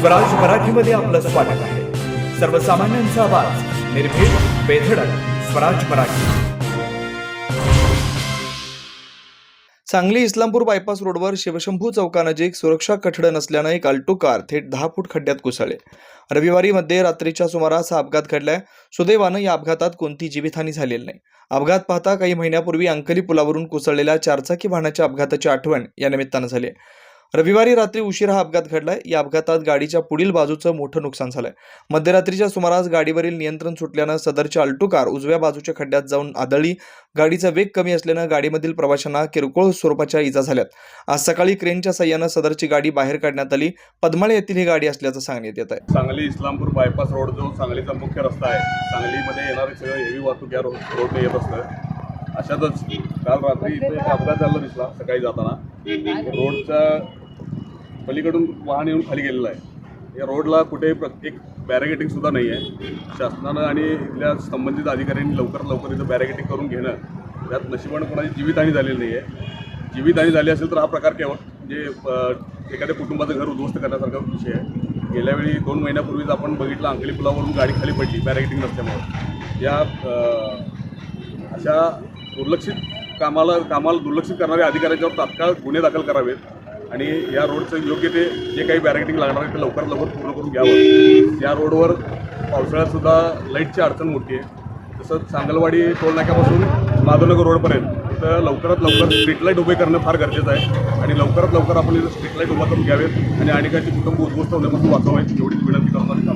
स्वराज मराठीमध्ये आपलं स्वागत आहे. सर्वसामान्यांचा आवाज, निर्भीड, बेधडक, स्वराज मराठी. सांगली इस्लामपूर बायपास रोडवर शिवशंभू चौकानजीक सुरक्षा कठड नसल्याने एक अल्टो कार थेट 10 फूट खड्ड्यात कोसळले. रविवारी मध्यरात्रीच्या सुमारास हा अपघात घडलाय. सुदैवानं या अपघातात कोणती जीवितहानी झालेली नाही. अपघात पाहता काही महिन्यापूर्वी अंकली पुलावरून कोसळलेल्या चारचाकी वाहनाच्या अपघाताची आठवण या निमित्तानं झाली. रविवारी रात्री उशिरा हा अपघात घडलाय. या अपघातात गाडीच्या पुढील बाजूचं मोठं नुकसान झालंय. मध्यरात्रीच्या सुमारास गाडीवरील नियंत्रण सुटल्यानं सदरची अल्टो कार उजव्या बाजूच्या खड्ड्यात जाऊन आदळली. गाडीचा वेग कमी असल्यानं गाडीमधील प्रवाशांना किरकोळ स्वरूपाच्या इजा झाल्यात. आज सकाळी क्रेनच्या साह्यानं सदरची गाडी बाहेर काढण्यात आली. पद्माळे येथील ही गाडी असल्याचं सांगण्यात येत आहे. सांगली इस्लामपूर बायपास रोड जो सांगलीचा मुख्य रस्ता आहे, सांगलीमध्ये येणारे सगळं हेवी वाहतूक या रोडने येत असतं. अशातच काल रात्री इथे एक अपघात झाला दिसला सकाळी जाताना. रोडच्या पलीकडून वाहन येऊन खाली गेलेलं आहे. या रोडला कुठे एक बॅरिकेटिंग सुद्धा नाही आहे. शासनानं आणि इथल्या संबंधित अधिकाऱ्यांनी लवकर इथं बॅरिकेटिंग करून घेणं, त्यात नशिबानं कोणाची जीवितहानी झालेली नाही आहे. जीवितहानी झाली असेल तर हा प्रकार केवळ म्हणजे एखाद्या कुटुंबाचं घर उद्ध्वस्त करण्यासारखा विषय आहे. गेल्या वेळी 2 महिन्यापूर्वीच आपण बघितलं, अंकली पुलावरून गाडी खाली पडली बॅरिकेटिंग नसल्यामुळे. या अशा कामाला दुर्लक्षित करणाऱ्या अधिकाऱ्यांच्यावर तात्काळ गुन्हे दाखल करावेत आणि या रोडचं योग्य ते जे काही बॅरिकेटिंग लागणार आहे ते लवकरात लवकर पूर्ण करून घ्यावं. या रोडवर पावसाळ्यातसुद्धा लाईटची अडचण मोठी आहे. तसंच सांगलवाडी टोल नाक्यापासून माधवनगर रोडपर्यंत तर लवकरात लवकर स्ट्रीट लाईट उभे करणं फार गरजेचं आहे आणि लवकरात लवकर आपण इथं स्ट्रीट लाईट उभा करून घ्यावेत आणि अनेकांची कुटुंब उद्ध्वस्त होण्यापासून वाचवावेत एवढीच विनंती करणार.